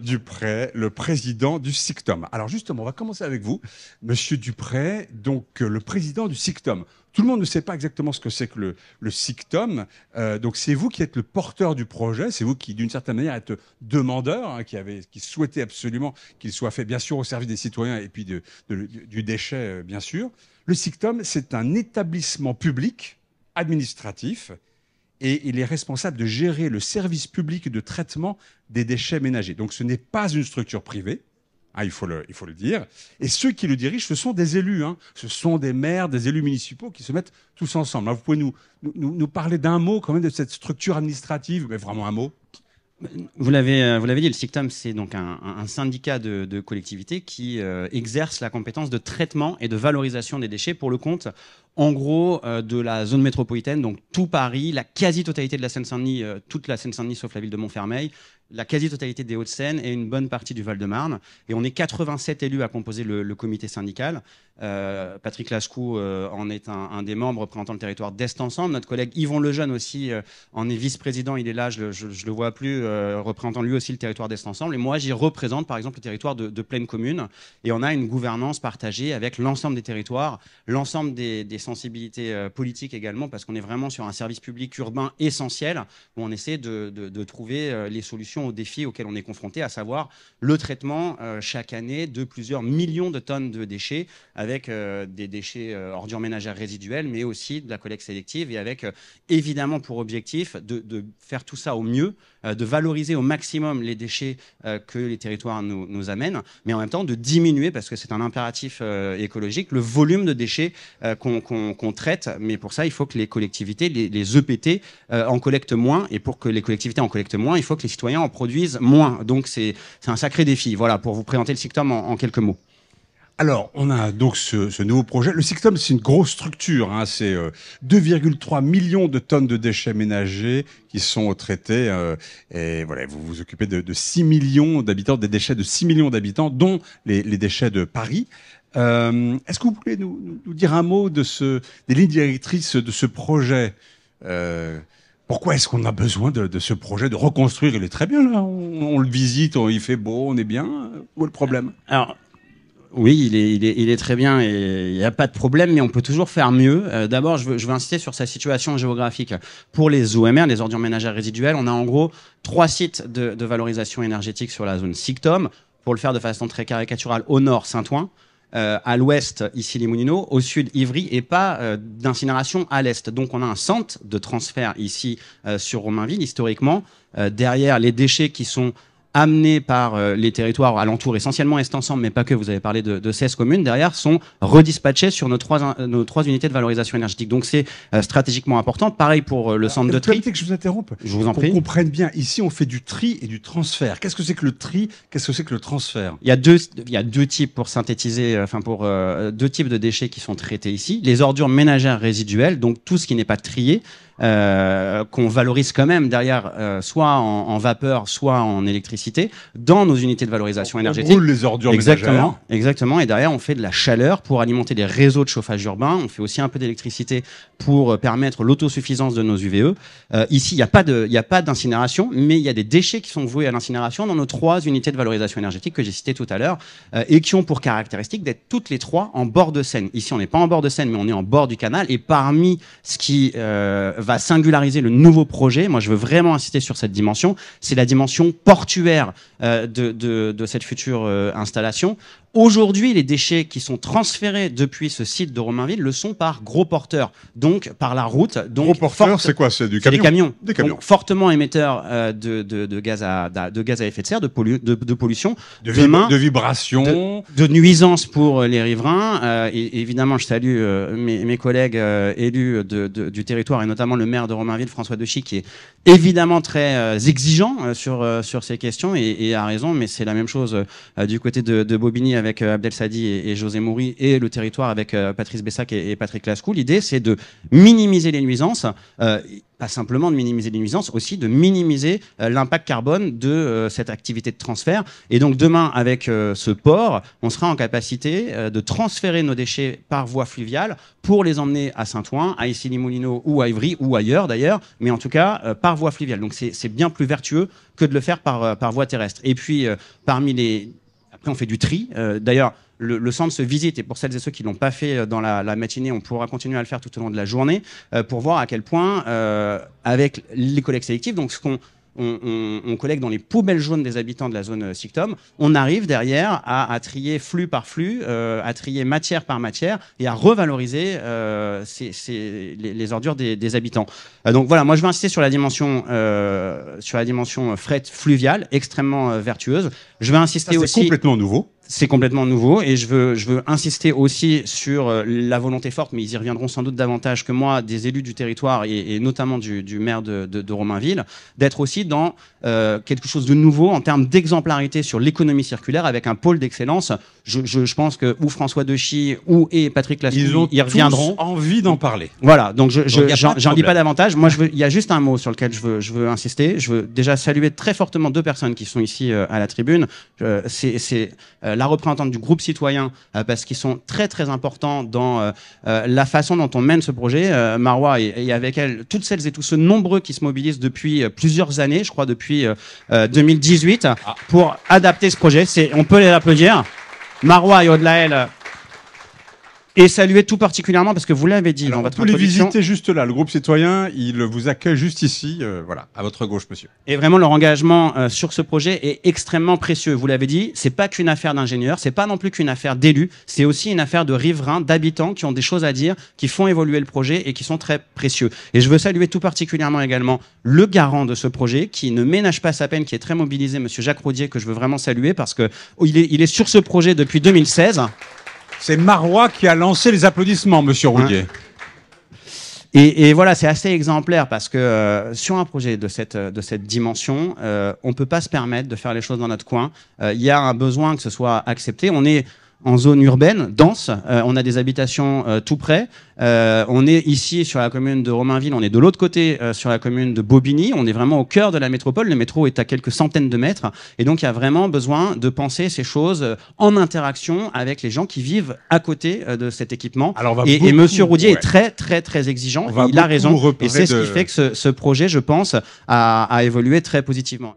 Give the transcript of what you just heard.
Duprey, le président du SICTOM. Alors justement, on va commencer avec vous, Monsieur Duprey, donc le président du SICTOM. Tout le monde ne sait pas exactement ce que c'est que le SICTOM. Donc c'est vous qui êtes le porteur du projet, c'est vous qui, d'une certaine manière, êtes demandeur, hein, qui souhaitait absolument qu'il soit fait, bien sûr, au service des citoyens et puis du déchet, bien sûr. Le SICTOM, c'est un établissement public administratif et il est responsable de gérer le service public de traitement des déchets ménagers. Donc ce n'est pas une structure privée, hein, il faut le dire. Et ceux qui le dirigent, ce sont des élus, hein. Ce sont des maires, des élus municipaux qui se mettent tous ensemble. Alors, vous pouvez nous parler d'un mot quand même de cette structure administrative, mais vraiment un mot. Vous l'avez dit, le SICTOM, c'est donc un syndicat de collectivités qui exerce la compétence de traitement et de valorisation des déchets pour le compte, en gros, de la zone métropolitaine, donc tout Paris, la quasi-totalité de la Seine-Saint-Denis, toute la Seine-Saint-Denis sauf la ville de Montfermeil, la quasi-totalité des Hauts-de-Seine et une bonne partie du Val-de-Marne. Et on est 87 élus à composer le comité syndical. Patrick Lascou en est un des membres représentant le territoire d'Est Ensemble. Notre collègue Yvon Lejeune aussi en est vice-président. Il est là, je le vois plus, représentant lui aussi le territoire d'Est Ensemble. Et moi, j'y représente par exemple le territoire de Plaine Commune. Et on a une gouvernance partagée avec l'ensemble des territoires, l'ensemble des sensibilités politiques également, parce qu'on est vraiment sur un service public urbain essentiel où on essaie de trouver les solutions aux défis auxquels on est confronté, à savoir le traitement chaque année de plusieurs millions de tonnes de déchets, avec des déchets ordures ménagères résiduelles, mais aussi de la collecte sélective, et avec évidemment pour objectif de faire tout ça au mieux, de valoriser au maximum les déchets que les territoires nous amènent, mais en même temps de diminuer, parce que c'est un impératif écologique, le volume de déchets qu'on traite. Mais pour ça, il faut que les collectivités, les EPT, en collectent moins, et pour que les collectivités en collectent moins, il faut que les citoyens en produisent moins. Donc c'est un sacré défi. Voilà, pour vous présenter le SICTOM en quelques mots. Alors, on a donc ce nouveau projet. Le SICTOM, c'est une grosse structure, hein. C'est 2,3 millions de tonnes de déchets ménagers qui sont traités. Et voilà, vous vous occupez de 6 millions d'habitants, des déchets de 6 millions d'habitants, dont les déchets de Paris. Est-ce que vous pouvez nous dire un mot des lignes directrices de ce projet? Pourquoi est-ce qu'on a besoin de ce projet de reconstruire? Il est très bien là, on le visite, il fait beau, on est bien. Où est le problème? Alors, oui, il est très bien et il n'y a pas de problème, mais on peut toujours faire mieux. D'abord, je veux insister sur sa situation géographique. Pour les OMR, les ordures ménagères résiduelles, on a en gros 3 sites de valorisation énergétique sur la zone SICTOM. Pour le faire de façon très caricaturale, au nord, Saint-Ouen. À l'ouest, ici les Moulineaux, au sud, Ivry, et pas d'incinération à l'est. Donc on a un centre de transfert ici sur Romainville, historiquement, derrière les déchets qui sont amenés par les territoires alentours, essentiellement Est Ensemble, mais pas que, vous avez parlé de 16 communes, derrière, sont redispatchés sur nos trois unités de valorisation énergétique. Donc c'est stratégiquement important. Pareil pour le centre de tri. Que je vous interrompe. Je vous en prie. Qu'on comprenne bien, ici on fait du tri et du transfert. Qu'est-ce que c'est que le tri? Qu'est-ce que c'est que le transfert? Il y a deux types, pour synthétiser, deux types de déchets qui sont traités ici. Les ordures ménagères résiduelles, donc tout ce qui n'est pas trié, qu'on valorise quand même derrière, soit en vapeur, soit en électricité, dans nos unités de valorisation énergétique. On brûle les ordures ménagères. Exactement. Et derrière, on fait de la chaleur pour alimenter des réseaux de chauffage urbain. On fait aussi un peu d'électricité pour permettre l'autosuffisance de nos UVE. Ici, il n'y a pas d'incinération, mais il y a des déchets qui sont voués à l'incinération dans nos 3 unités de valorisation énergétique que j'ai citées tout à l'heure, et qui ont pour caractéristique d'être toutes les 3 en bord de Seine. Ici, on n'est pas en bord de Seine, mais on est en bord du canal. Et parmi ce qui va singulariser le nouveau projet, moi je veux vraiment insister sur cette dimension, c'est la dimension portuaire de cette future installation. Aujourd'hui, les déchets qui sont transférés depuis ce site de Romainville le sont par gros porteurs, donc par la route. Donc gros porteurs, c'est quoi? C'est du camion? Des camions. Des camions. Donc, fortement émetteurs de gaz à effet de serre, de pollution, de vibrations, de nuisances pour les riverains. Et évidemment, je salue mes collègues élus du territoire, et notamment le maire de Romainville, François Dechy, qui est évidemment très exigeant sur ces questions, et a raison, mais c'est la même chose du côté de Bobigny avec Abdel Sadi et José Moury et le territoire avec Patrice Bessac et Patrick Lascou. L'idée, c'est de minimiser les nuisances, pas simplement de minimiser les nuisances, aussi de minimiser l'impact carbone de cette activité de transfert. Et donc demain, avec ce port, on sera en capacité de transférer nos déchets par voie fluviale pour les emmener à Saint-Ouen, à Issy-les-Moulineaux ou à Ivry, ou ailleurs d'ailleurs, mais en tout cas par voie fluviale. Donc c'est bien plus vertueux que de le faire par voie terrestre. Et puis, après, on fait du tri. D'ailleurs, le centre se visite, et pour celles et ceux qui ne l'ont pas fait dans la matinée, on pourra continuer à le faire tout au long de la journée, pour voir à quel point, avec les collectes sélectives, donc ce qu'on on collecte dans les poubelles jaunes des habitants de la zone SICTOM, on arrive derrière à trier flux par flux, à trier matière par matière et à revaloriser les ordures des habitants. Donc voilà, moi je vais insister sur la dimension fret fluviale, extrêmement vertueuse. Je vais insister aussi... C'est complètement nouveau. C'est complètement nouveau et je veux insister aussi sur la volonté forte, mais ils y reviendront sans doute davantage que moi, des élus du territoire et notamment du maire de Romainville, d'être aussi dans quelque chose de nouveau en termes d'exemplarité sur l'économie circulaire avec un pôle d'excellence. Je pense que ou François Dechy ou Patrick Lascou y reviendront. Ils ont envie d'en parler. Voilà, donc j'en dis pas davantage. Moi, il y a juste un mot sur lequel je veux insister. Je veux déjà saluer très fortement deux personnes qui sont ici à la tribune. C'est la représentante du groupe citoyen, parce qu'ils sont très très importants dans la façon dont on mène ce projet. Marois et avec elle, toutes celles et tous ceux nombreux qui se mobilisent depuis plusieurs années, je crois depuis 2018, pour adapter ce projet. On peut les applaudir. Marois et Audelaël. Et saluer tout particulièrement, parce que vous l'avez dit dans votre introduction. Vous pouvez les visiter juste là. Le groupe citoyen, il vous accueille juste ici, voilà, à votre gauche, monsieur. Et vraiment, leur engagement sur ce projet est extrêmement précieux. Vous l'avez dit, c'est pas qu'une affaire d'ingénieurs, c'est pas non plus qu'une affaire d'élus, c'est aussi une affaire de riverains, d'habitants qui ont des choses à dire, qui font évoluer le projet et qui sont très précieux. Et je veux saluer tout particulièrement également le garant de ce projet, qui ne ménage pas sa peine, qui est très mobilisé, monsieur Jacques Roudier, que je veux vraiment saluer, parce que il est sur ce projet depuis 2016. C'est Marois qui a lancé les applaudissements, monsieur Roudier. Et voilà, c'est assez exemplaire parce que sur un projet de cette dimension, on peut pas se permettre de faire les choses dans notre coin. Il y a un besoin que ce soit accepté. On est en zone urbaine, dense, on a des habitations tout près. On est ici sur la commune de Romainville, on est de l'autre côté sur la commune de Bobigny, on est vraiment au cœur de la métropole, le métro est à quelques centaines de mètres, et donc il y a vraiment besoin de penser ces choses en interaction avec les gens qui vivent à côté de cet équipement. Alors et monsieur Roudier est très très très exigeant, il a raison, et c'est ce qui fait que ce projet, je pense, a évolué très positivement.